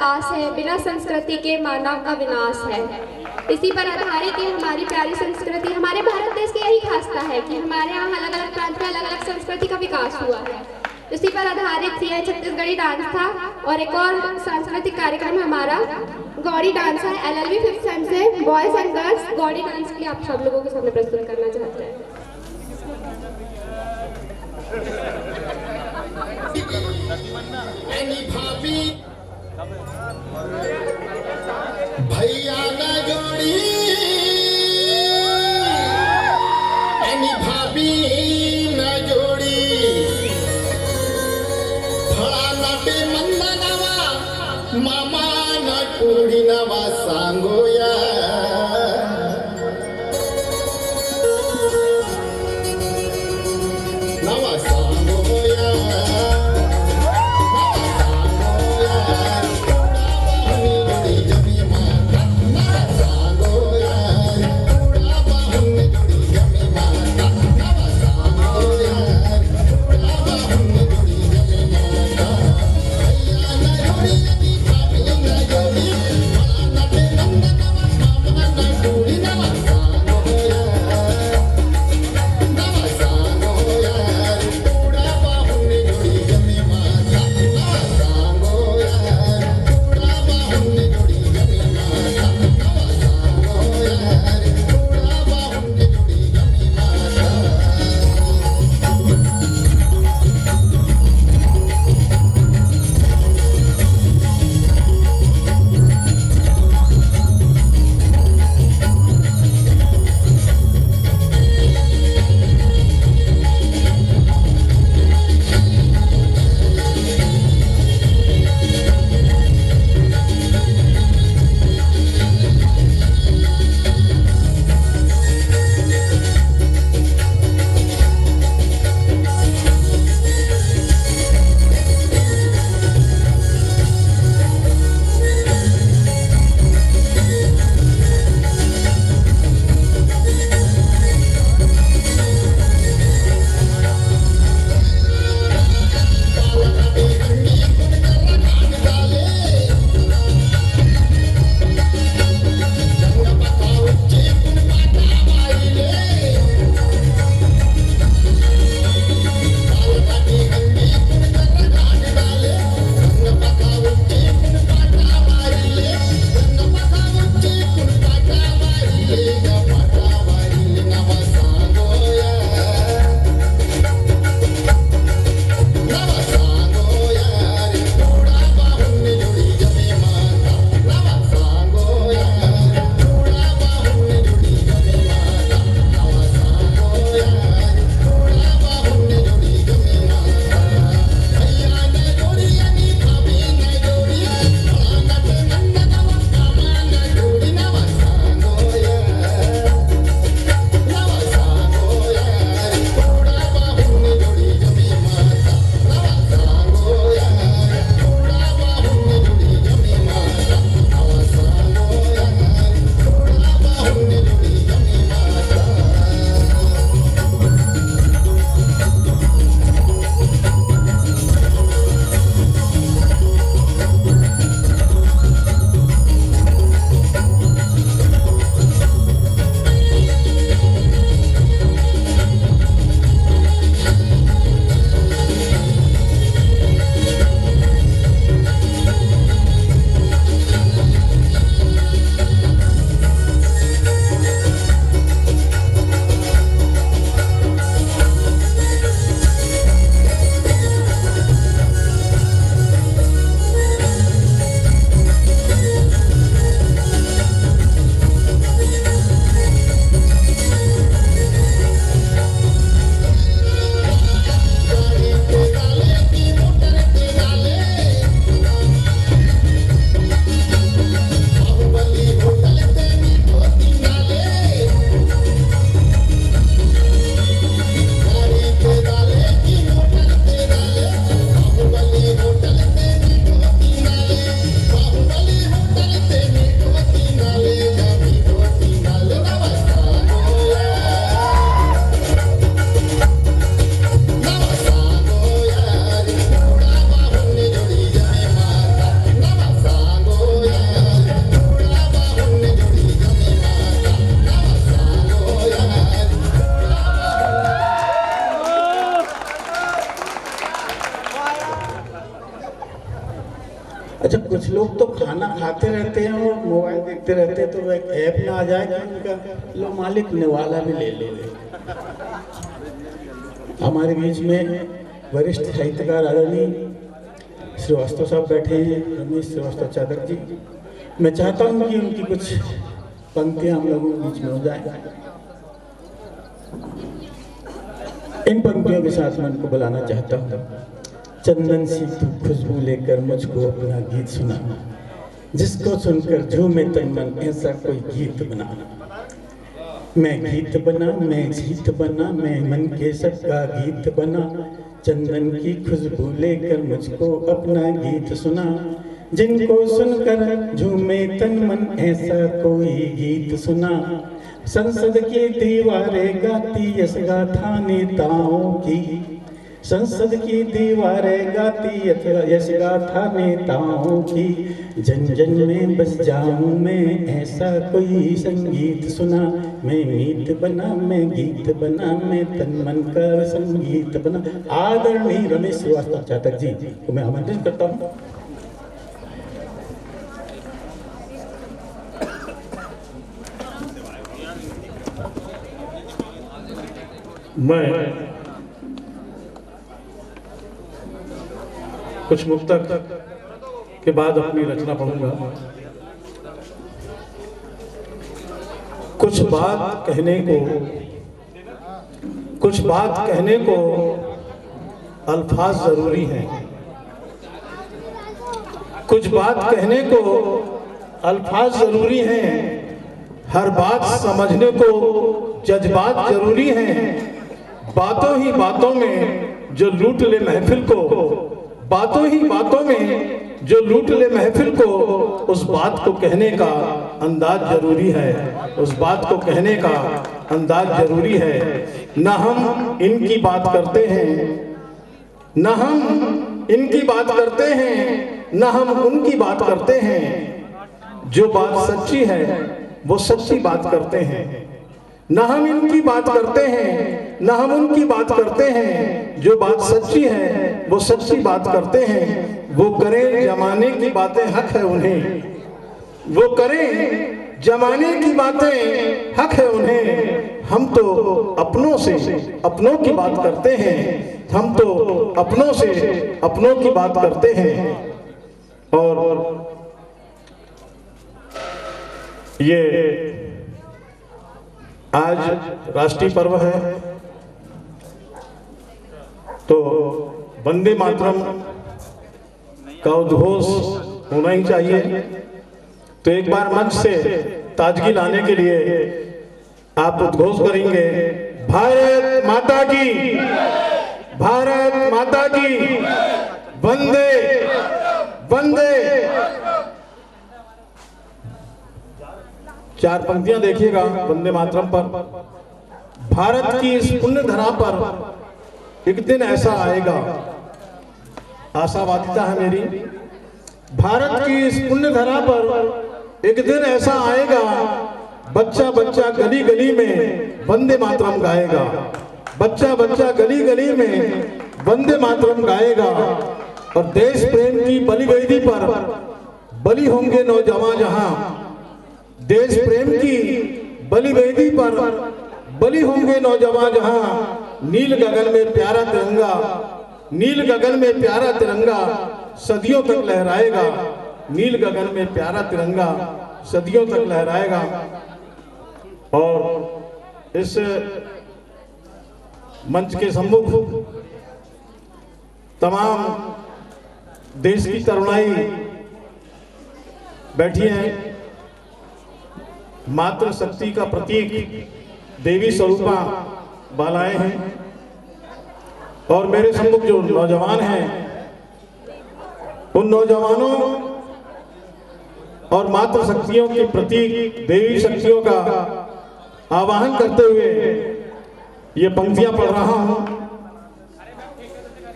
आस है, बिना संस्कृति के मानव का विनाश है। इसी पर आधारित ये हमारी प्यारी संस्कृति, हमारे भारत देश की यही खासियत है कि हमारे यहाँ अलग अलग प्रांत में अलग अलग संस्कृति का विकास हुआ है। इसी पर आधारित यह छत्तीसगढ़ी डांस था। और एक और सांस्कृतिक कार्यक्रम हमारा गौड़ी डांस है। LLB 5th सेम से boys and girls Gaudi dance के लिए आप सब लोगों के सामने प्रस्तुत करना चाहते हैं। भैया न जोड़ी एनी भाभी न जोड़ी फळा नाटे मंदा नवा मामा न टोळी नवा सांगोया नवा सांगोया अच्छा, कुछ लोग तो खाना खाते रहते हैं और मोबाइल देखते रहते हैं, तो एक ऐप ना आ जाए कि उनका लो मालिक निवाला भी ले ले। हमारे बीच में वरिष्ठ साहित्यकार आदरणीय श्रीवास्तव साहब बैठे हैं, रमेश श्रीवास्तव चादर जी। मैं चाहता हूँ कि उनकी कुछ पंक्तियाँ हम लोगों के बीच में हो जाए। इन पंक्तियों के साथ मैं उनको बुलाना चाहता हूँ। चंदन सी तू खुशबू लेकर मुझको अपना गीत सुना, जिसको सुनकर झूमे तन मन, ऐसा कोई गीत बना। मैं गीत बना, मैं जीत बना, मैं मन के सबका गीत बना। चंदन की खुशबू लेकर मुझको अपना गीत सुना, जिनको सुनकर झूमे तन मन, ऐसा कोई गीत सुना। संसद की दीवारें गाती यश गाथा नेताओं की, संसद की दीवारें गाती यश गाथा नेताओं की। जन जन में बस जाऊं मैं, ऐसा कोई संगीत सुना। मैं मीत बना, मैं गीत बना, मैं तन मन का संगीत बना। आदरणीय रमेश श्रीवास्तव चातक जी को मैं आमंत्रित करता हूँ। मैं कुछ मुक्तक के बाद अपनी रचना पढ़ूंगा। कुछ बात कहने को अल्फाज जरूरी हैं, कुछ बात कहने को अल्फाज जरूरी हैं, हर बात समझने को जज्बात जरूरी हैं। बातों ही बातों में जो लूट ले महफिल को, बातों ही बातों में जो लूट ले महफिल को, उस बात को कहने का अंदाज जरूरी है, उस बात को कहने का अंदाज जरूरी है। न हम इनकी बात करते हैं, न हम इनकी बात करते हैं, न हम उनकी बात करते हैं। जो बात सच्ची है वो सच्ची बात करते हैं। न हम इनकी बात करते हैं, न हम उनकी बात करते हैं। जो बात सच्ची है वो सच्ची बात करते हैं। वो करें जमाने की बातें हक है उन्हें, वो करें जमाने की बातें हक है उन्हें। हम तो अपनों से अपनों की बात करते हैं, हम तो अपनों से अपनों की बात करते हैं। और ये आज राष्ट्रीय पर्व है, तो वंदे मातरम का उद्घोष होना ही चाहिए। तो एक बार मंच से ताजगी लाने के लिए आप उद्घोष करेंगे, भारत माता की, भारत माता की, वंदे वंदे। चार पंक्तियां देखिएगा वंदे मातरम पर। भारत की इस पुण्य धरा पर एक दिन ऐसा आएगा, आशावादिता है मेरी। भारत की इस पुण्य धरा पर एक दिन ऐसा आएगा, बच्चा बच्चा गली गली में वंदे मातरम गाएगा, बच्चा बच्चा गली गली में वंदे मातरम गाएगा। और देश प्रेम की बलिवेदी पर बलि होंगे नौजवान जहां, देश प्रेम की बलिवेदी पर बलि होंगे नौजवान जहां। नील गगन में प्यारा तिरंगा, नील गगन में प्यारा तिरंगा सदियों तक लहराएगा, नील गगन में प्यारा तिरंगा सदियों तक लहराएगा। और इस मंच के सम्मुख तमाम देश की तरुणाई बैठी है। मातृ शक्ति का प्रतीक देवी स्वरूपा बालाएं हैं। और मेरे सम्मुख जो नौजवान हैं, उन नौजवानों और मातृ शक्तियों के प्रतीक देवी शक्तियों का आवाहन करते हुए ये पंक्तियां पढ़ रहा हूं।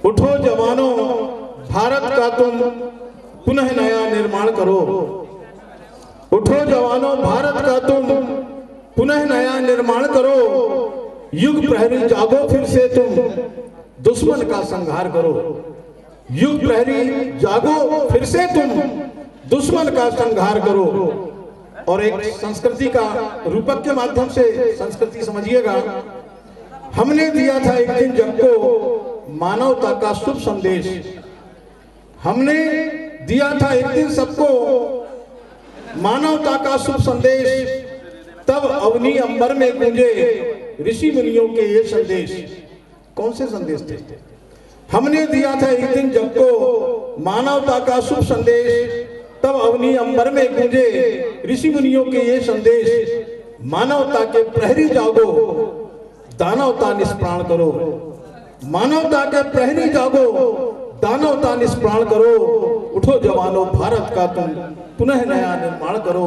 उठो जवानों, भारत का तुम पुनः नया निर्माण करो। उठो जवानों, भारत का तुम पुनः नया निर्माण करो। युग प्रहरी जागो, फिर से तुम दुश्मन का संहार करो। युग प्रहरी जागो फिर से तुम दुश्मन का संहार करो। और एक संस्कृति का रूपक के माध्यम से संस्कृति समझिएगा। हमने दिया था एक दिन जग को मानवता का शुभ संदेश, हमने दिया था एक दिन सबको मानवता का शुभ संदेश, तब अवनी अंबर में गूंजे ऋषि मुनियों के ये संदेश। कौन से संदेश थे? हमने दिया था एक दिन जग को मानवता का शुभ संदेश, तब अवनी अंबर में गूंजे ऋषि मुनियों के ये संदेश। मानवता के प्रहरी जागो, दानवता निष्प्राण करो। मानवता के प्रहरी जागो, दानवता निष्प्राण करो। उठो जवानों भारत का तुम पुनः नया निर्माण करो।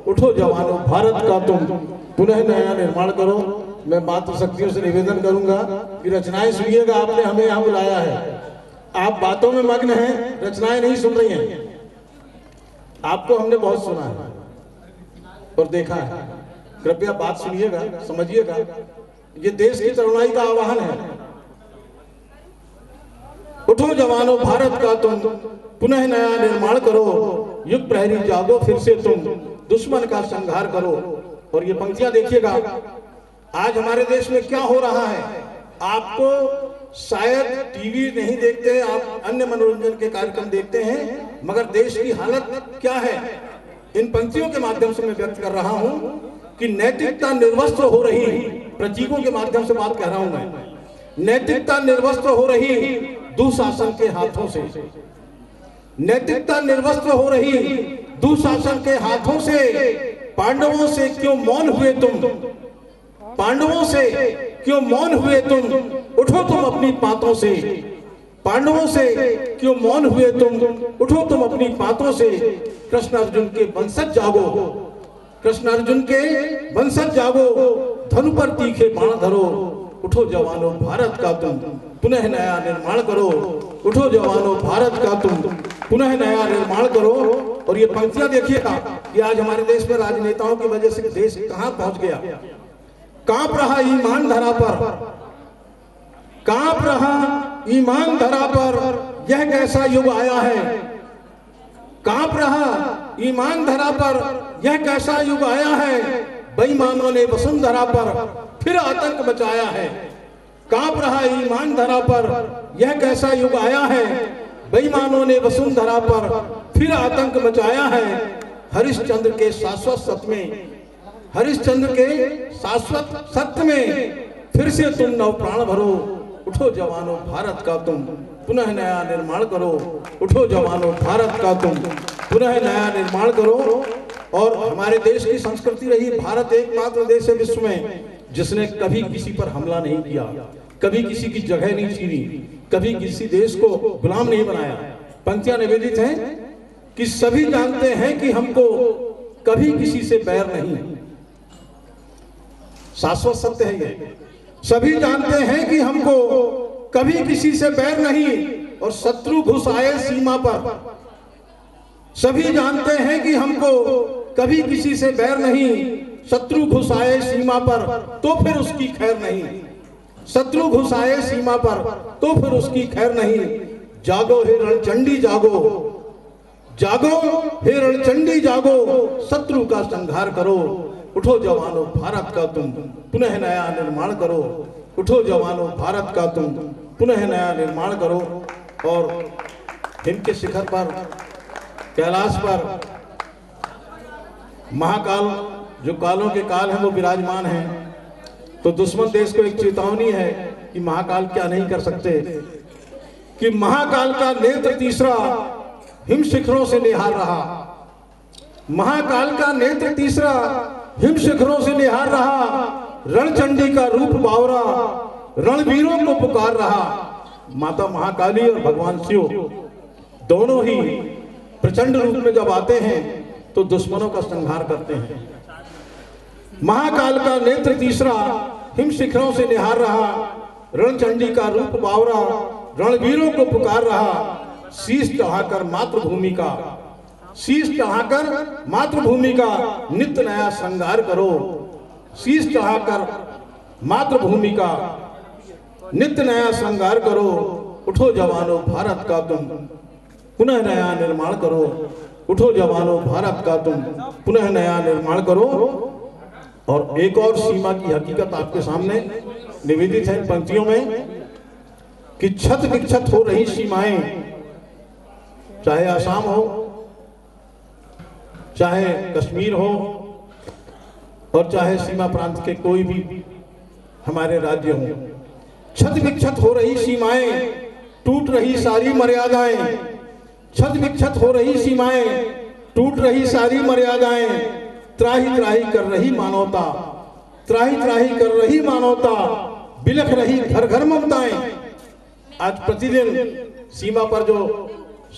उठो जवानों भारत का तुम पुनः नया निर्माण करो। मैं मातृशक्तियों से निवेदन करूंगा कि रचनाएं सुनिएगा। आपने हमें यहाँ बुलाया है, आप बातों में मग्न हैं, रचनाएं नहीं सुन रही हैं। आपको हमने बहुत सुना है और देखा है, कृपया बात सुनिएगा, समझिएगा। ये देश की तरुणाई का आह्वान है। उठो जवानों भारत का तुम पुनः नया निर्माण करो। युग प्रहरी जागो फिर से तुम दुश्मन का संहार करो। और ये पंक्तियां देखिएगा, आज हमारे देश में क्या हो रहा है। आपको शायद टीवी नहीं देखते हैं, आप अन्य मनोरंजन के कार्यक्रम देखते हैं, मगर देश की हालत क्या है इन पंक्तियों के माध्यम से मैं व्यक्त कर रहा हूं कि नैतिकता निर्वस्त्र हो रही, प्रतीकों के माध्यम से बात कह रहा हूं मैं। नैतिकता निर्वस्त्र हो रही दुशासन के हाथों से। नैतिकता निर्वस्त्र हो रही दुशासन के हाथों से। पांडवों से क्यों मौन हुए तुम? पांडवों से क्यों मौन हुए तुम? उठो तुम अपनी बातों से। पांडवों से क्यों मौन हुए तुम? उठो तुम अपनी बातों से। कृष्ण अर्जुन के वंशज जागो, कृष्ण अर्जुन के वंशज जागो। धनु पर तीखे बाण धरो। उठो जवानों भारत का तुम पुनः नया निर्माण करो। उठो जवानों भारत का तुम पुनः नया निर्माण करो। और ये पंक्तियां देखिएगा कि आज हमारे देश में राजनेताओं की वजह से देश कहां पहुंच गया। कांप रहा ईमान धरा पर, कांप रहा ईमान धरा पर, यह कैसा युग आया है। कांप रहा ईमान धरा पर, यह कैसा युग आया है। बेईमानों ने वसुंधरा पर फिर आतंक मचाया है। कांप रहा ईमान धरा पर, यह कैसा युग आया है। बेईमानों ने वसुंधरा पर फिर आतंक मचाया है। हरिश्चंद्र के शाश्वत सत्य में, हरिश्चंद्र के शाश्वत सत्य में फिर से तुम नव प्राण भरो। उठो जवानों भारत का तुम पुनः नया निर्माण करो। उठो जवानों भारत का तुम पुनः नया निर्माण करो। और हमारे देश की संस्कृति रही, भारत एकमात्र देश है विश्व में जिसने कभी किसी पर हमला नहीं किया, कभी किसी की जगह नहीं छीनी, कभी किसी देश को गुलाम नहीं बनाया। पंक्तियां निवेदित हैं कि सभी जानते हैं कि हमको कभी किसी से बैर नहीं। शाश्वत सत्य है ये। सभी जानते हैं कि हमको कभी किसी से बैर नहीं और शत्रु घुस आए सीमा पर। सभी जानते हैं कि हमको कभी किसी से बैर नहीं, शत्रु घुस आए सीमा पर तो फिर उसकी खैर नहीं। शत्रु घुस आए सीमा पर तो फिर उसकी खैर नहीं। जागो हे रणचंडी जागो, जागो हे रणचंडी जागो। शत्रु का संहार करो। उठो जवानों भारत का तुम पुनः नया निर्माण करो। उठो जवानों भारत का तुम पुनः नया निर्माण करो। और हिम के शिखर पर, कैलाश पर महाकाल, जो कालों के काल हैं वो विराजमान हैं। तो दुश्मन देश को एक चेतावनी है कि महाकाल क्या नहीं कर सकते, कि महाकाल का नेत्र तीसरा हिम शिखरों से निहार रहा। महाकाल का नेत्र तीसरा हिम शिखरों से निहार रहा। रणचंडी का रूप बावरा रणवीरों को पुकार रहा। माता महाकाली और भगवान शिव दोनों ही प्रचंड रूप में जब आते हैं तो दुश्मनों का संहार करते हैं। महाकाल का नेत्र तीसरा हिम शिखरों से निहार रहा। रणचंडी का रूप बावरा रणवीरों को पुकार रहा। शीश चढ़ाकर मातृभूमि का, शीश चढ़ाकर मातृभूमि का नित्य नया श्रृंगार करो। शीश चढ़ाकर मातृभूमि का नित्य नया श्रृंगार करो। उठो जवानों भारत का तुम पुनः नया निर्माण करो। उठो जवानों भारत का तुम पुनः नया निर्माण करो। और एक और सीमा की हकीकत आपके सामने निवेदित है इन पंक्तियों में कि छत विक्षत हो रही सीमाएं, चाहे आसाम हो, चाहे कश्मीर हो, और चाहे सीमा प्रांत के कोई भी हमारे राज्य हों, छत विक्षत हो रही सीमाएं, टूट रही सारी मर्यादाएं, छत विक्षत हो रही सीमाएं, टूट रही सारी मर्यादाएं, त्राही त्राही कर रही मानवता, त्राही त्राही कर रही मानवता, बिलख रही घर घर ममताएं। आज प्रतिदिन सीमा पर जो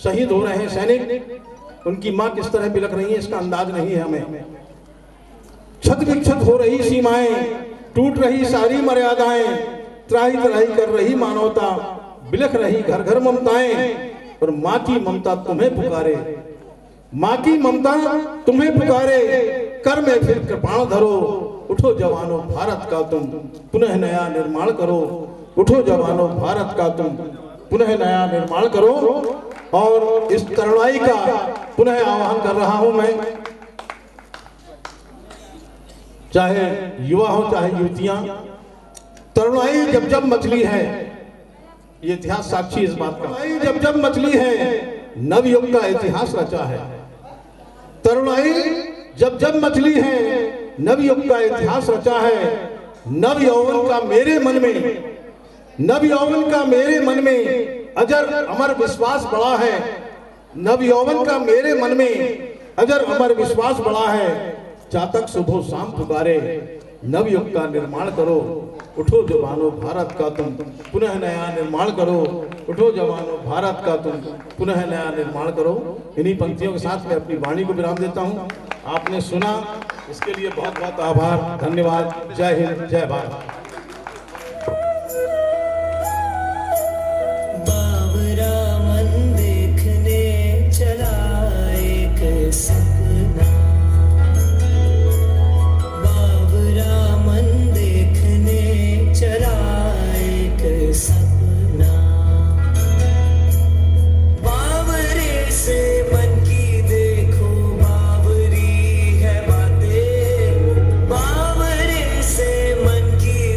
शहीद हो रहे हैं सैनिक, उनकी मां किस तरह बिलख रही है इसका अंदाज नहीं है हमें। छत विक्षत हो रही सीमाएं, टूट रही सारी मर्यादाएं, त्राही त्राही कर रही मानवता, बिलख रही घर घर ममताएं। और माँ की ममता तुम्हें पुकारे, माँ की ममता तुम्हें पुकारे, कर में फिर कृपाण धरो। उठो जवानों भारत का तुम पुनः नया निर्माण करो। उठो जवानों भारत का तुम पुनः नया निर्माण करो। और इस तरुणाई का पुनः आह्वान कर रहा हूं मैं, चाहे युवा हो चाहे युवतियां, तरुणाई जब जब मचली है, ये इतिहास साक्षी इस बात का, जब जब मचली है नवयुग का इतिहास रचा है। तरुणाई जब जब मचली है नवयुग का इतिहास रचा है। नव यौवन का मेरे मन में, नव यौवन का मेरे मन में अजर अमर विश्वास बड़ा है। नव यौवन का मेरे मन में अजर अमर विश्वास बड़ा है। चातक सुबह शाम पुकारे, नवयुग का निर्माण करो। उठो जवानों भारत का तुम पुनः नया निर्माण करो। उठो जवानों भारत का तुम पुनः नया निर्माण करो। इन्हीं पंक्तियों के साथ मैं अपनी वाणी को विराम देता हूं। आपने सुना, इसके लिए बहुत बहुत आभार, धन्यवाद। जय हिंद, जय भारत। बाबरा मन देखने चला एक सपना, बाबरा मन देखने चला एक सपना, बाबरे से मन की देखो बाबरी है बातें, बाबरे से मन की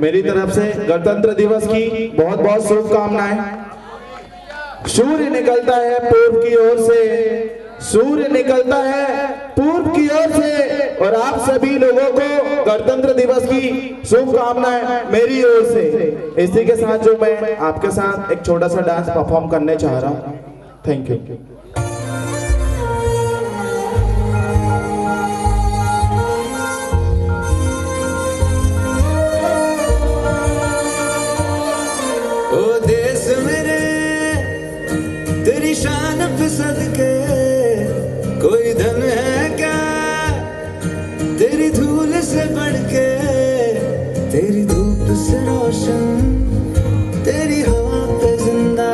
मेरी तरफ से गणतंत्र दिवस की बहुत बहुत शुभकामनाएं। सूर्य निकलता है पूर्व की ओर से, सूर्य निकलता है पूर्व की ओर से, और आप सभी लोगों को गणतंत्र दिवस की शुभकामनाएं मेरी ओर से। इसी के साथ जो मैं आपके साथ एक छोटा सा डांस परफॉर्म करने चाह रहा हूं। Thank you. ओ देश मेरे तेरी शान पे सदके, कोई धन है क्या तेरी धूल से बढ़ के, तेरी धूप से रोशन, तेरी हवा पे जिंदा,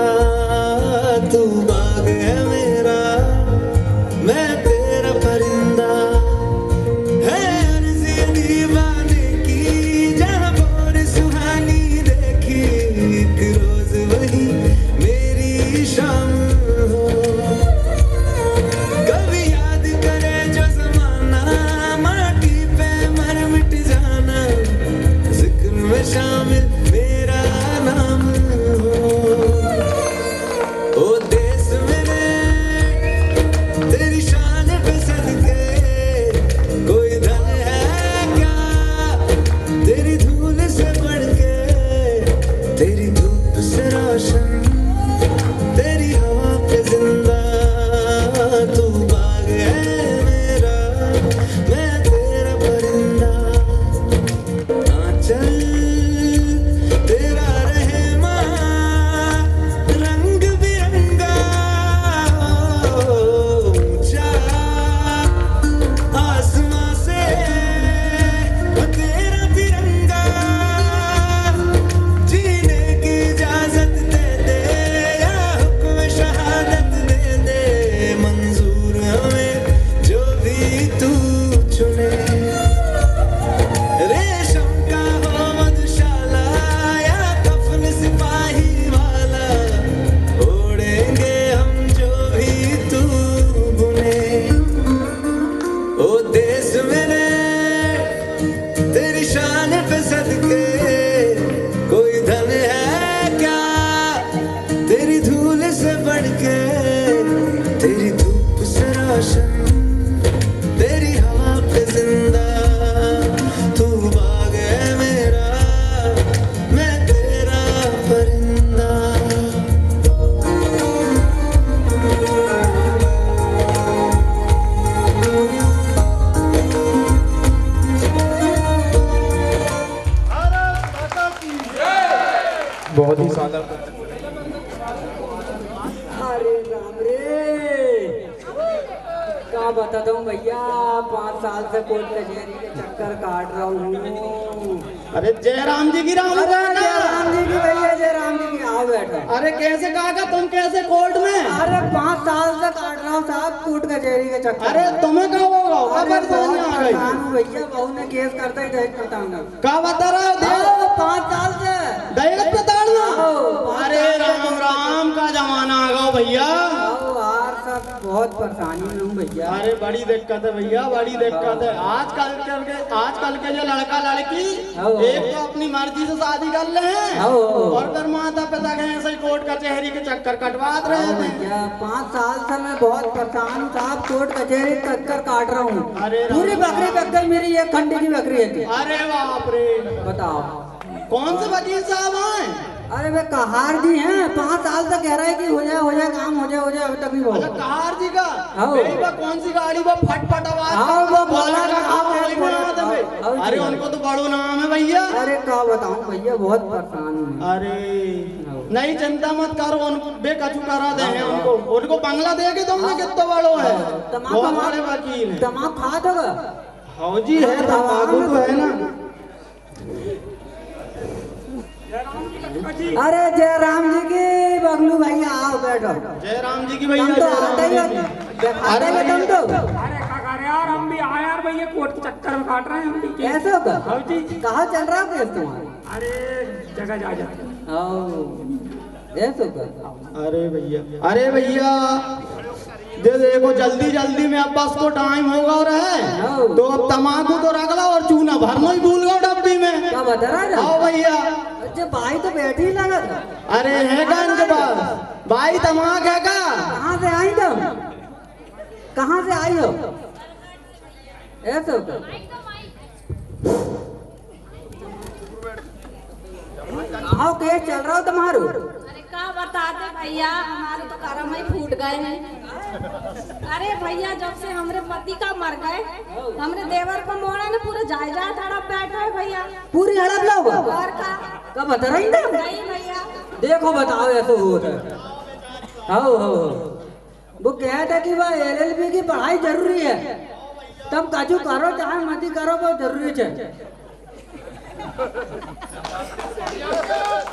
तू बाग है मेरा, मैं तेरा परिंदा, है अर्ज़ी दीवाने की, जहाँ बोर सुहानी देखी, एक रोज वही मेरी शाम हो। कभी याद करे जो ज़माना, माटी पे मर मिट जाना, जिक्र में शामिल मेरा नाम हो। ओ देश मेरे तेरी शान पे सदके, कोई धन है क्या तेरी धूल से बढ़ के, तेरी धूप से रोशन, तेरी हवा पे जिंदा, तू बाग है मेरा, मैं तेरा परिंदा, आंचल तेरा रहमा, रंग बिरंगा, ऊंचा आसमां से तेरा तिरंगा, जीने की इजाजत दे दे, या हुक्म शहादत दे दे, मंजूर हमें जो भी तू चुने, रेशम का हो मधुशाला, या कफन सिपाही वाला, ओढ़ेंगे हम जो भी तू बुने। ओ देश मेरे तेरी शान पे सदके, कोई धन है क्या तेरी धूल से बढ़ के, तेरी धूप से रोशन, तेरी हवा पे जिंदा, तू बाग है मेरा, मैं तेरा परिंदा। बहुत ही शानदार। अरे राम रे, क्या बताता हूँ भैया, 5 साल से कोर्ट कचहरी के चक्कर काट रहा हूँ। अरे जय राम जी की राम अरे जय राम जी की भैया, जय राम जी की। आओ बैठो। अरे कैसे काका, तुम कैसे कोर्ट में? अरे 5 साल से काट रहा हूँ साहब कोर्ट कचहरी के चक्कर। अरे तुम्हें कब होगा? अरे खबर बहुत नहीं आ परेशान गई। हूँ भैया, बहू ने केस करता ही दहेज प्रताड़ना। क्या बता रहे हो? 5 साल से दहेज प्रताड़ना? आओ, अरे राम राम का जमाना आ गया भैया। आओ यार, सब बहुत परेशानी में हूँ भैया। अरे बड़ी दिक्कत है भैया, बड़ी दिक्कत है। आजकल के जो लड़का लड़की एक तो अपनी मर्जी से शादी कर ले हैं, और फिर माता पिता के ऐसे ही कोर्ट कचहरी के चक्कर कटवाते रहे हैं। भैया 5 साल से मैं बहुत परेशान हूँ साहब, कोर्ट कचहरी के चक्कर काट रहा हूँ। अरे राम पूरी बकरी बक गई मेरी, एक खंडी की बकरी है। अरे बाप रे, बताओ कौन से वकील साहब हैं? अरे वे कहार जी हैं, 5 साल से कह रहे हैं कि हो जाए काम, हो जाए, अभी तक नहीं हुआ। अच्छा कहार जी का? आओ। मेरी वो कौन सी गाड़ी वो फटफट आवाज आओ, वो बोला का आओ, काम है, बोला, बोला था भाई। आओ, अरे जी। उनको तो बड़ो नाम है भैया। अरे क्या बताऊँ भैया, बहुत परेशान हूँ। अरे नहीं चिंता मत करो, उनको बेकछु करा देंगे। उनको बंगला देके तुमने कितना बड़ो है, बहुत बड़े वकील है। तमाक खा दोगे? हाँ जी है, तम्बाकू तो है ना। अरे जय राम जी की बगलू भैया, आओ बैठो। जय राम जी की भैया। तुम तो जय आते राम ही जी की। अरे तुम तो अरे क्या कर रहे यार, हम भी आए यार भैया, कोर्ट के चक्कर में काट रहे हैं हम भी। कैसे होगा? हाँ जी। कहाँ चल रहा है केस तुम्हारा? अरे जगह जा जाते। अरे भैया दे देखो, जल्दी में अब बस को टाइम होगा और है तो अब तम्बाकू तो रख लो और चूना भरना ही भूल गो डब्बी कॉलोनी में। क्या बता रहा है? आओ भैया। अच्छा भाई तो बैठे ही लगा था। अरे है का इनके पास भाई दिमाग है का? कहाँ से आई तुम? कहाँ से आई हो? ऐसा आओ केस चल रहा हो तुम्हारो? अरे क्या बता दे भैया, हमारे तो कर्म ही फूट गए हैं। अरे भैया जब से हमरे पति का मर गए, हमरे देवर को मोड़ा ने पूरा जायदाद हड़प बैठा है भैया। पूरी हड़प लो और का क्या बता रही तुम? नहीं भैया। देखो बताओ ऐसा हो रहा है। आओ हो वो कह था कि वह LLB की पढ़ाई जरूरी है, तब काजू करो चाहे मत करो वो जरूरी है।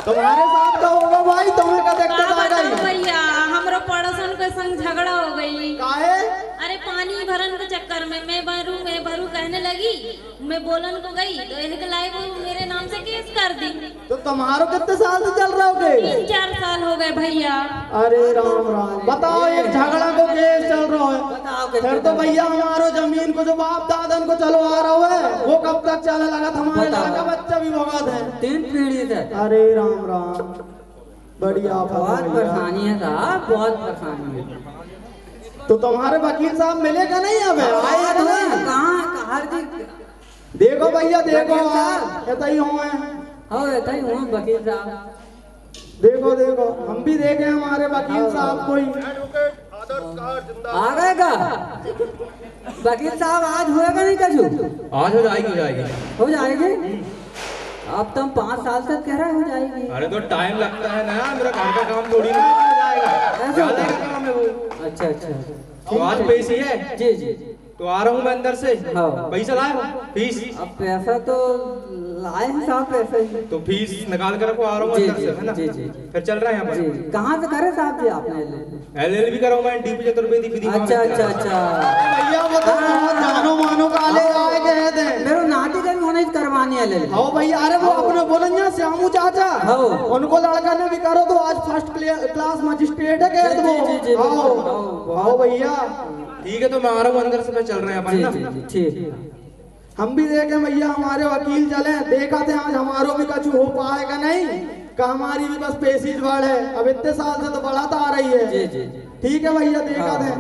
तुम्हारे साथ का होगा भाई, तुम्हें का दिक्कत आ गई? भैया हमरो पड़ोसन के संग झगड़ा हो गई। काहे? अरे पानी भरन के चक्कर में मैं भरू कहने लगी, मैं बोलन को गई तो एक लाइव मेरे नाम से केस कर दी। तो तुम्हारो कितने साल से चल रहा हो गए? 3-4 साल हो गए भैया। अरे राम राम। बताओ एक झगड़ा को केस चल रहा है, बताओ फिर तो भैया हमारो जमीन को जो बाप दादन को चलो आ रहा है वो कब तक चलने लगा? हमारे लड़का बच्चा भी भोगत है। 3 पीढ़ी से। अरे राम राम, बढ़िया। बहुत परेशानी है साहब, बहुत परेशानी है। तो तुम्हारे वकील साहब मिलेगा नहीं? अब आए तो नहीं। कहाँ देखो भैया देखो, ऐसा ही हुआ है। हाँ ऐसा ही हुआ वकील साहब। देखो देखो हम भी देखे हमारे वकील साहब कोई आ गए का? वकील साहब आज होएगा नहीं कजू? आज हो जाएगी। हो जाएगी। अब तुम 5 साल तक कह रहे हो जाएगी। अरे तो टाइम लगता है ना, मेरा घर का काम थोड़ी ना हो जाएगा, ज्यादा का काम है वो। अच्छा अच्छा तो आज पैसे है जी जी तो आ रहा हूँ मैं अंदर से। हाँ। पैसा लाए हो? फीस? अब पैसा तो लाए हैं साहब, पैसे तो फीस निकाल कर रखो, आ रहा हूँ जी अंदर से, है ना? जी जी फिर चल रहा है यहाँ जी। पर। कहाँ से करे साहब जी आपने? LLB करा हूँ मैं DP चतुर्वेदी विधि। अच्छा अच्छा अच्छा। भैया वो तो बहुत जानो मानो काले आए गए थे। मेरे नाती का होने करवानी है ले। हाँ भैया, अरे वो अपने बोलन श्यामू चाचा, हाँ। उनको लड़का ने भी करो तो आज फर्स्ट क्लास मजिस्ट्रेट है कह दो। आओ भैया। ठीक है तो मैं आ रहा हूँ अंदर से, मैं चल रहे हैं अपन ना। ठीक। हम भी देखे भैया हमारे वकील चले, देखा थे आज हमारो भी कछु हो पाएगा नहीं का, हमारी भी बस पेशीज बढ़ है। अब इतने साल से तो बढ़ाता आ रही है। जी जी ठीक है भैया, देखा थे।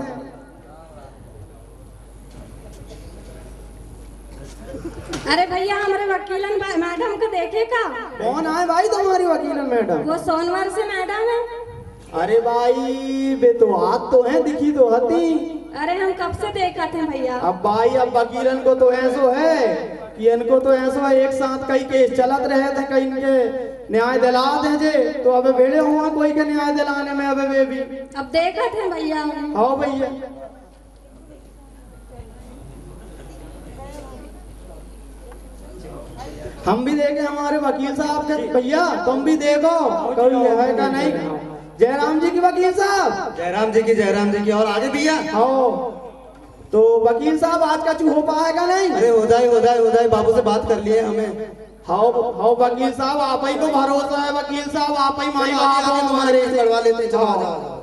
अरे भैया हमारे वकीलन मैडम को देखे का? कौन आए भाई तुम्हारी वकीलन मैडम? वो सोनवर से मैडम है। अरे भाई बे तो हाथ तो है, दिखी तो हती। अरे हम कब से देखा थे भैया। अब भाई अब वकीलन को तो ऐसो है कि इनको तो ऐसो है, एक साथ कई केस चलत रहे थे, कई इनके न्याय दिला दे जे, तो अब बेड़े हुआ कोई के न्याय दिलाने में। अब वे भी अब देखा थे भैया। हाँ भैया। हम भी देखे हमारे वकील साहब के। भैया तुम भी देखो कोई है का नहीं। जयराम जी की वकील साहब। जयराम जी की और आगे भैया। हाँ तो वकील साहब आज का हो पाएगा नहीं? अरे हो जाए बाबू से बात कर लिए हमें। हाँ वकील साहब आप ही को भरोसा है। वकील साहब आप ही माई बाप हो हमारे से करवा लेते। चलो आ जाओ।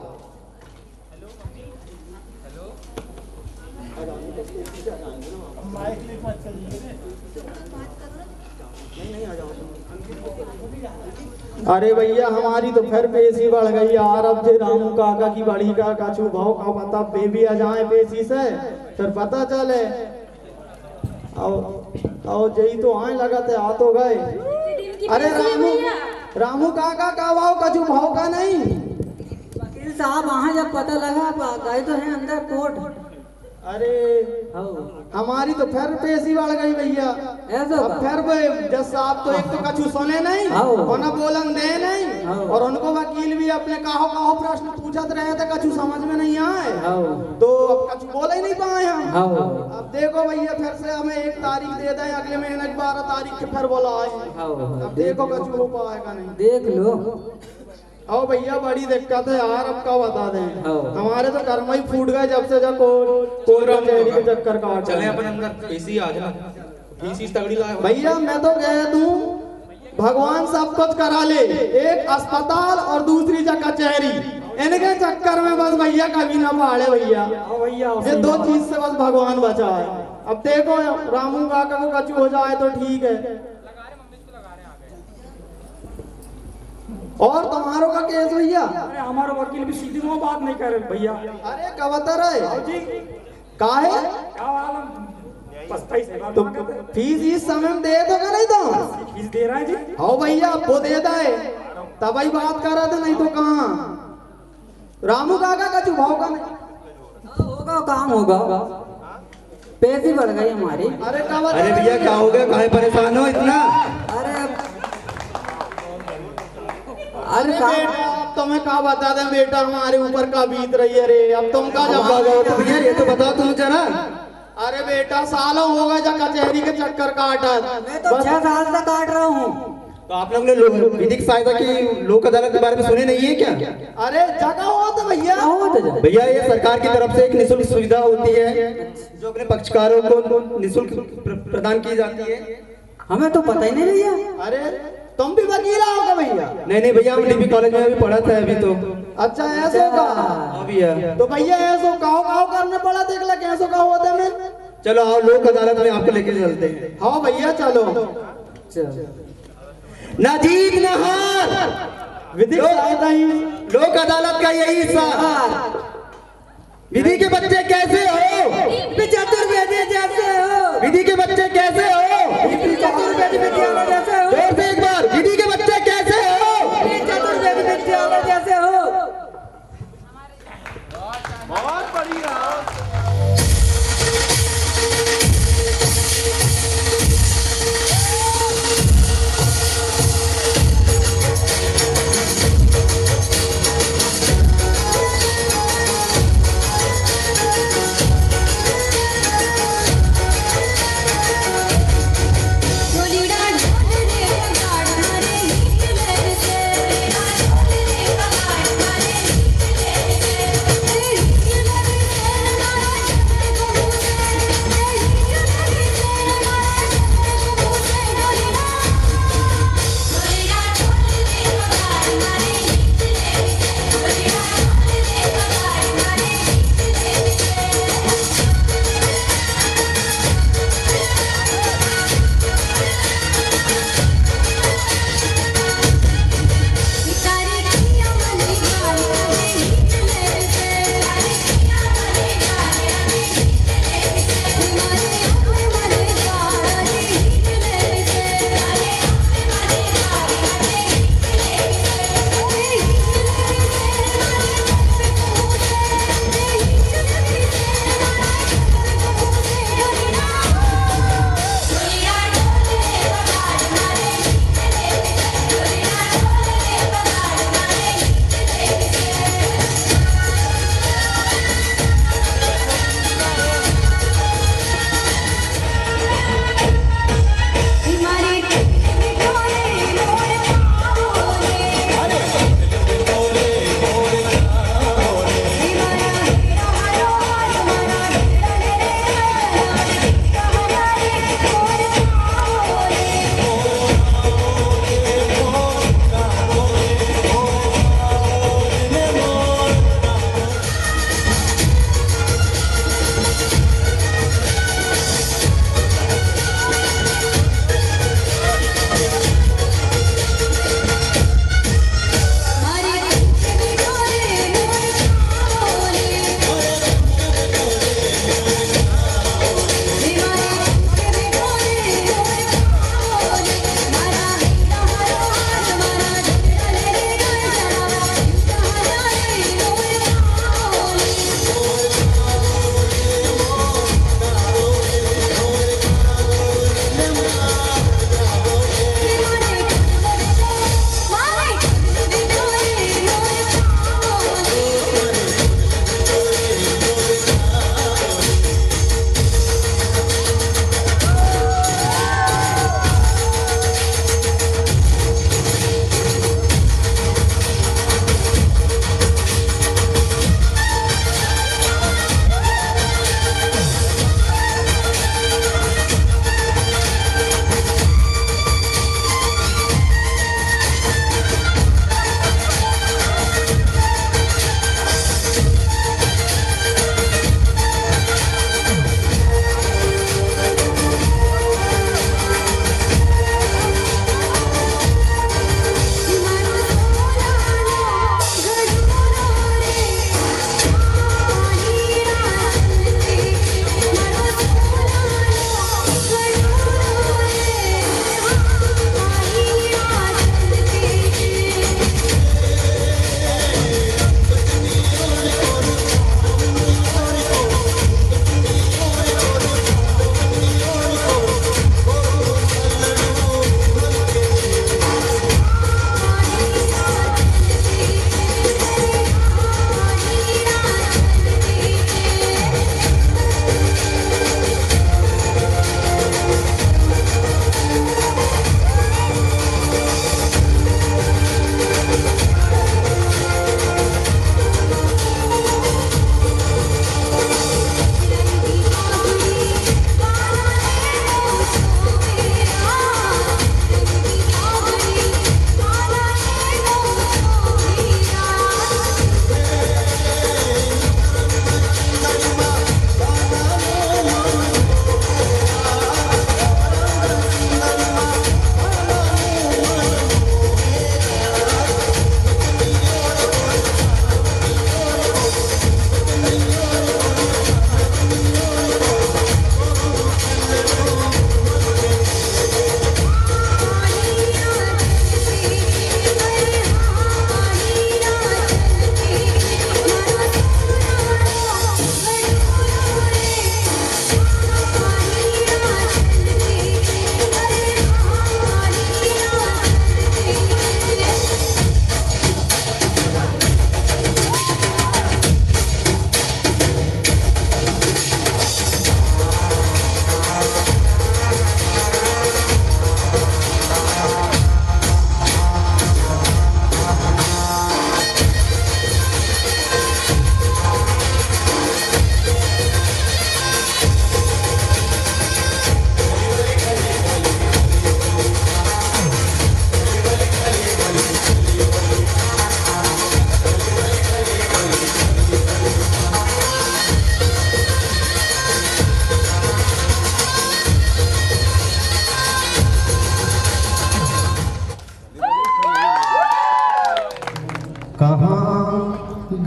अरे भैया हमारी तो फिर पेशी बढ़ गई यार। अब जे रामू काका की बड़ी का कछु भाव का पता बेबी आ जाए पेशी से, फिर पता चले। आओ जई तो आए लगा थे, आ तो गए। अरे रामू काका का भाव कछु भाव का नहीं? वकील साहब वहाँ जब पता लगा गए तो है अंदर कोर्ट। अरे हमारी तो फिर पेशी बढ़ गई भैया। अब फिर जज साहब तो एक तो कछु सुने नहीं और न बोलन दे नहीं, और उनको वकील भी अपने काहो प्रश्न पूछत रहे थे, कछु समझ में नहीं आए तो अब कछु बोल ही नहीं पाए हम। अब देखो भैया फिर से हमें 1 तारीख दे दें, अगले महीने की 12 तारीख के फिर बोला आए। अब देखो कछु हो पाएगा नहीं। देख लो। आओ भैया बड़ी दिक्कत है यार, अब क्या बता दें। हमारे तो कर्म ही फूट गए जब से जब कोर्ट कचहरी के चक्कर काट। चले अपन अंदर, पेशी आज ना पेशी तगड़ी लाए भैया। मैं तो कह दूं भगवान सब कुछ करा ले, एक अस्पताल और दूसरी जगह कचहरी, इनके चक्कर में बस भैया कभी ना पाड़े भैया। ये 2 चीज से बस भगवान बचाए। अब देखो रामू काका को कछु हो जाए तो ठीक है। और तुम्हारो का केस भैया? अरे हमारे वकील भी सीधी मुंह बात नहीं करे भैया। अरे कबतर है जी काहे? क्या वाला पछताई से बात तो करते हैं। फीस इस समय में दे दो का नहीं तो? फीस दे रहा है जी। हाँ भैया वो दे दे तब ही बात कर रहा था, नहीं तो कहाँ। रामू काका का चुभाव का नहीं होगा काम होगा, पैसे बढ़ गई हमारी। अरे कबतर अरे भैया क्या हो गया, काहे परेशान हो इतना? अरे अरे बेटा अब तुम्हें क्या बता दे बेटा, हमारे ऊपर का बीत रही है रे। अब तुम का जवाब तो भैया ये तो बताओ तुम जरा। अरे बेटा सालों हो गए जब कचहरी के चक्कर काटा। मैं तो 6 साल से काट रहा हूँ। तो आप लोग ने विधिक सहायता की लोक अदालत के बारे में सुने नहीं है क्या? अरे जगह हो तो भैया भैया ये सरकार की तरफ से एक निःशुल्क सुविधा होती है जो अपने पक्षकारों को निःशुल्क प्रदान की जाती है। हमें तो पता ही नहीं भैया। अरे तुम भी वकील आओगे भैया? नहीं भैया हम डीपी कॉलेज में अभी पढ़ा था अभी तो। अच्छा ऐसो का? हाँ भैया। तो भैया ऐसो काहो काहो करने पड़ा, देख ले कैसो का होता है। चलो आओ लोक अदालत में आपको लेके चलते हैं। हाँ भैया चलो। ना जीत ना हार, विधिक सहायता ही लोक अदालत का यही सार। विधि के बच्चे कैसे हो? चतुर्वेदी जैसे हो। विधि के बच्चे कैसे हो? चतुर्वेदी विद्यालय जैसे हो। जोर से एक बार, विधि के बच्चे कैसे हो? चतुर्वेदी विद्यालय जैसे हो। बहुत बढ़िया।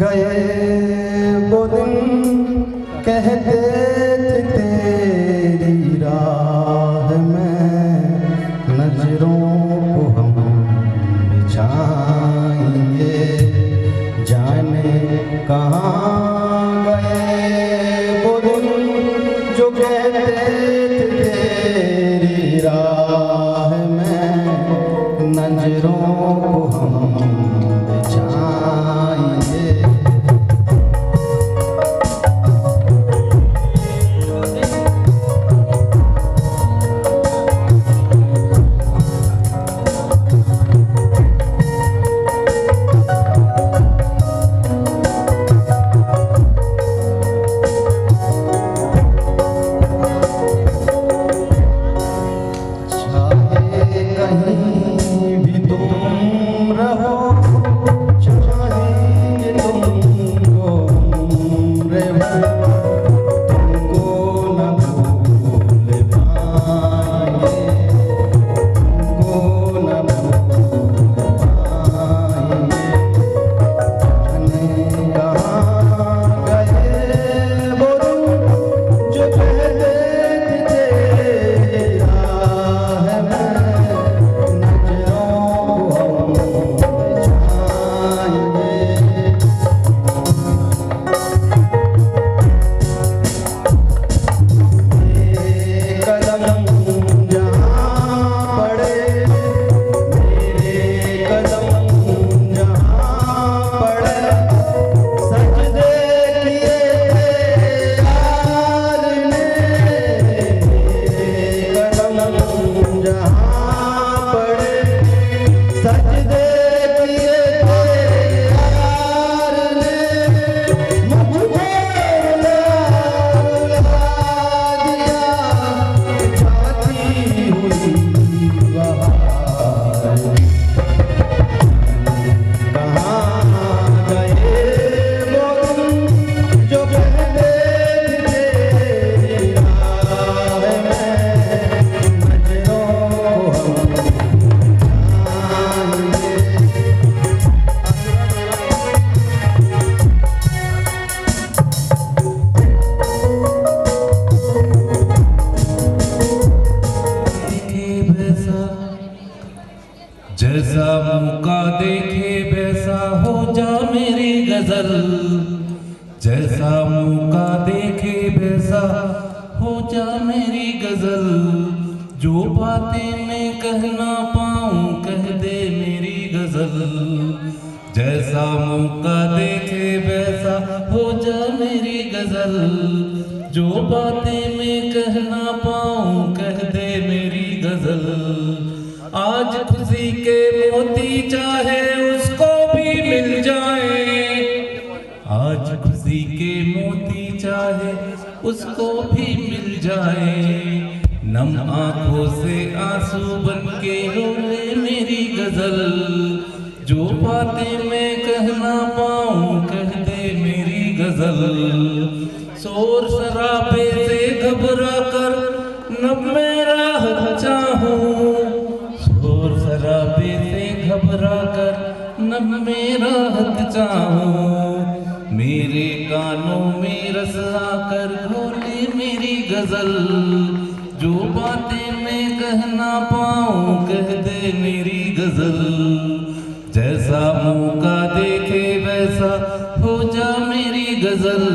गए वो दिन कहते थे तेरी राह में नजरों को हम बिछाएंगे, जाने कहाँ गए वो दिन जो कहते थे तेरी राह में नजरों को हम बिछाएंगे। जैसा मौका देखे वैसा हो जा मेरी गजल, जैसा मौका देखे वैसा हो जा मेरी गजल, जो बातें मैं कह ना पाऊं कह दे मेरी गजल, जैसा मौका देखे वैसा हो जा मेरी गजल, जो बातें मैं कह ना पाऊं कह दे मेरी गजल। आज खुशी के मोती चाहे उसको भी मिल जाए, आज खुशी के मोती चाहे उसको भी मिल जाए, नम आंखों से आंसू बन के रोए मेरी गजल, जो बातें मैं कह ना पाऊं कह दे मेरी गजल। शोर शराबे से घबरा कर न मेरा चाहूं, शोर शराबे से घबरा कर न मेरा हथ चाहूं, मेरे कानों में रस आकर घोले मेरी गजल, जो बातें मैं कह ना पाऊं कह दे मेरी गजल, जैसा मौका देखे वैसा हो जा मेरी गजल,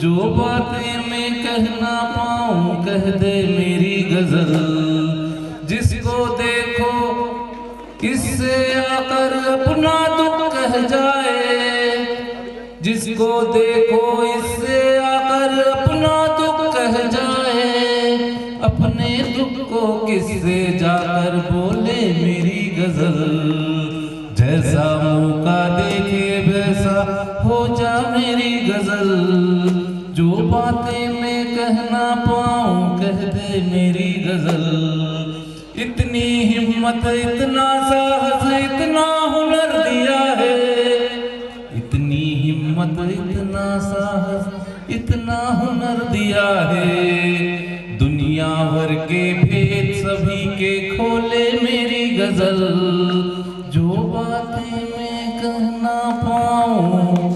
जो बातें मैं कह ना पाऊं कह दे मेरी गजल। जिसको देखो इससे आकर अपना दुख कह जाए, जिसको देखो इससे आकर अपना दुख कह जाए, अपने दुख को किससे जाकर बोले मेरी गजल, जैसा मौका देखे वैसा हो जा मेरी गजल, जो बातें मैं कह ना पाऊं कह दे मेरी गजल। इतनी हिम्मत इतना साहस इतना हुनर दिया है, इतनी हिम्मत इतना साहस इतना हुनर दिया है, दुनिया भर के भेद सभी के खोले मेरी गजल, जो बातें मैं कह ना पाऊं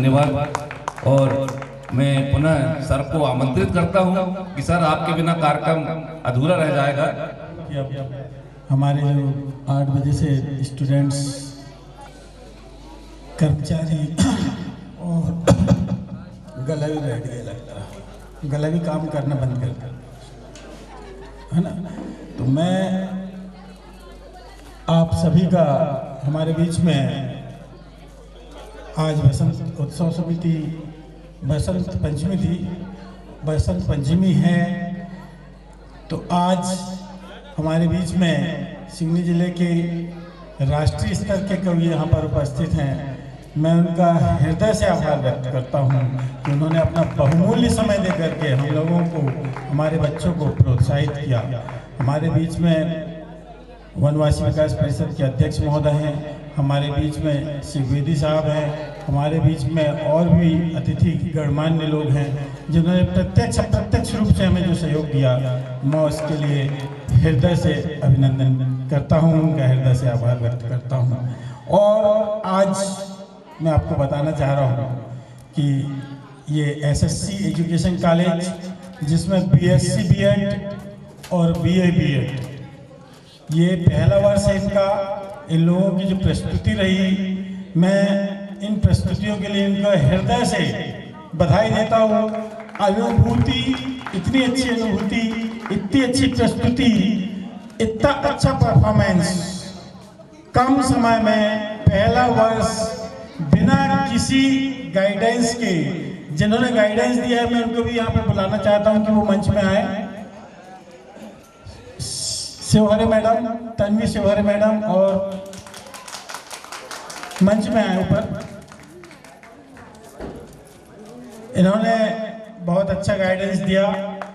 धन्यवाद। और मैं पुनः सर को आमंत्रित करता हूं कि सर आपके बिना कार्यक्रम अधूरा रह जाएगा। हमारे जो 8 बजे से स्टूडेंट्स, कर्मचारी और गला भी बैठ गया, लगता है गला भी काम करना बंद कर दिया, है ना। तो मैं आप सभी का हमारे बीच में आज बसंत उत्सव समिति, बसंत पंचमी थी, बसंत पंचमी है, तो आज हमारे बीच में सिवनी जिले के राष्ट्रीय स्तर के कवि यहाँ पर उपस्थित हैं। मैं उनका हृदय से आभार व्यक्त करता हूँ कि उन्होंने अपना बहुमूल्य समय दे करके हम लोगों को, हमारे बच्चों को प्रोत्साहित किया। हमारे बीच में वनवासी विकास परिषद के अध्यक्ष महोदय हैं, हमारे बीच में शिववेदी साहब हैं, हमारे बीच में और भी अतिथि गणमान्य लोग हैं जिन्होंने प्रत्यक्ष अप्रत्यक्ष रूप से हमें जो सहयोग दिया, मैं उसके लिए हृदय से अभिनंदन करता हूँ, उनका हृदय से आभार व्यक्त करता हूँ। और आज मैं आपको बताना चाह रहा हूँ कि ये एसएससी एजुकेशन कॉलेज, जिसमें बीएससी बीएड और बीए बीएड, ये पहला वर्ष है इनका। इन लोगों की जो प्रस्तुति रही, मैं इन प्रस्तुतियों के लिए इनका हृदय से बधाई देता हूँ। अनुभूति, इतनी अच्छी अनुभूति, इतनी अच्छी प्रस्तुति, इतना अच्छा परफॉर्मेंस, कम समय में पहला वर्ष, बिना किसी गाइडेंस के। जिन्होंने गाइडेंस दिया है, मैं उनको भी यहाँ पे बुलाना चाहता हूँ कि वो मंच में आए। शिवहरे मैडम, तन्वी शिवहरे मैडम, और मंच में आए ऊपर। इन्होंने बहुत अच्छा गाइडेंस दिया।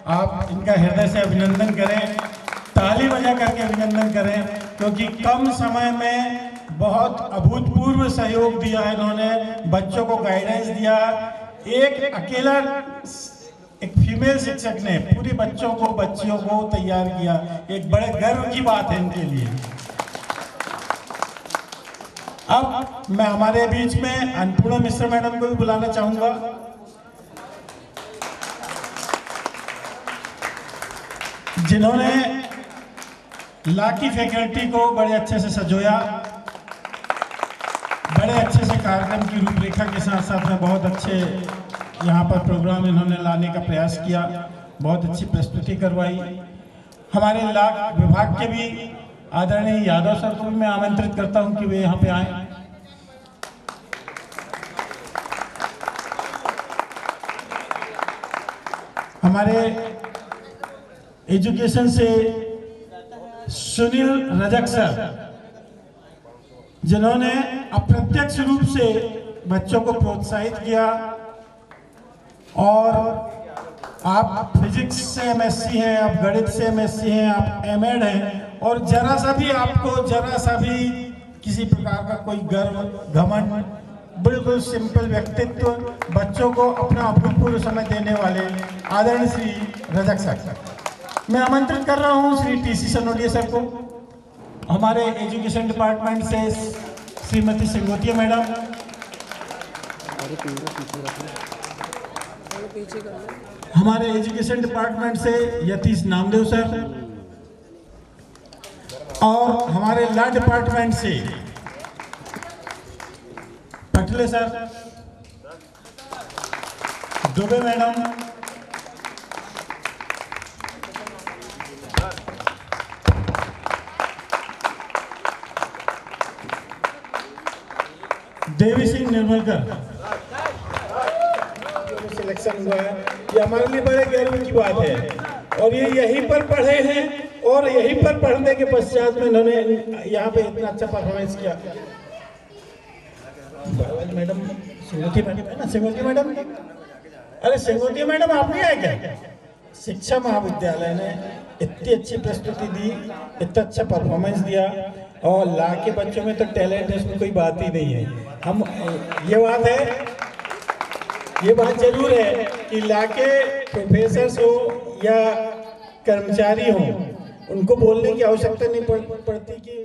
आप इनका हृदय से अभिनंदन करें, ताली बजा करके अभिनंदन करें, क्योंकि कम समय में बहुत अभूतपूर्व सहयोग दिया है इन्होंने, बच्चों को गाइडेंस दिया। एक अकेला एक फीमेल शिक्षक ने पूरे बच्चों को, बच्चियों को तैयार किया। एक बड़े गर्व की बात है इनके लिए। अब मैं हमारे बीच में अन्नपूर्णा मिश्रा मैडम को भी बुलाना चाहूंगा। जिन्होंने लॉ की फैकल्टी को बड़े अच्छे से सजोया, बड़े अच्छे से कार्यक्रम की रूपरेखा के साथ साथ में बहुत अच्छे यहाँ पर प्रोग्राम इन्होंने लाने का प्रयास किया, बहुत अच्छी प्रस्तुति करवाई। हमारे लॉ विभाग के भी आदरणीय यादव सर को भी मैं आमंत्रित करता हूँ कि वे यहाँ पे आए। हमारे एजुकेशन से सुनील रजक सर, जिन्होंने अप्रत्यक्ष रूप से बच्चों को प्रोत्साहित किया। और आप फिजिक्स से एमएससी हैं, आप गणित से एमएससी हैं, आप एमएड हैं, और जरा सा भी आपको, जरा सा भी किसी प्रकार का कोई गर्व, घमंड, बिल्कुल सिंपल व्यक्तित्व, बच्चों को अपना अभूतपूर्व समय देने वाले आदरणीय श्री रजक सर, मैं आमंत्रित कर रहा हूं श्री टीसी सनोडिया सर को। हमारे एजुकेशन डिपार्टमेंट से श्रीमती सिंगोतिया मैडम, हमारे एजुकेशन डिपार्टमेंट से यतीश नामदेव सर, और हमारे लॉ डिपार्टमेंट से पटले sir, Dubey madam, Devi Singh Nirmalkar, selection हुआ है, ये हमारे लिए बड़े गर्व की बात है। और ये यहीं पर पढ़े हैं, और यहीं पर पढ़ने के पश्चात में इन्होंने यहाँ पे इतना अच्छा परफॉर्मेंस किया। मैडम सिंगोती मैडम है ना, सिंगोती मैडम, अरे सिंगोती मैडम आप नहीं आए क्या? शिक्षा महाविद्यालय ने इतनी अच्छी प्रस्तुति दी, इतना अच्छा परफॉर्मेंस दिया, और लॉ के बच्चों में तो टैलेंट है, उसमें कोई बात ही नहीं है। हम ये बात जरूर है कि लॉ के प्रोफेसर्स हो या कर्मचारी हो, उनको बोलने की आवश्यकता नहीं पड़ती कि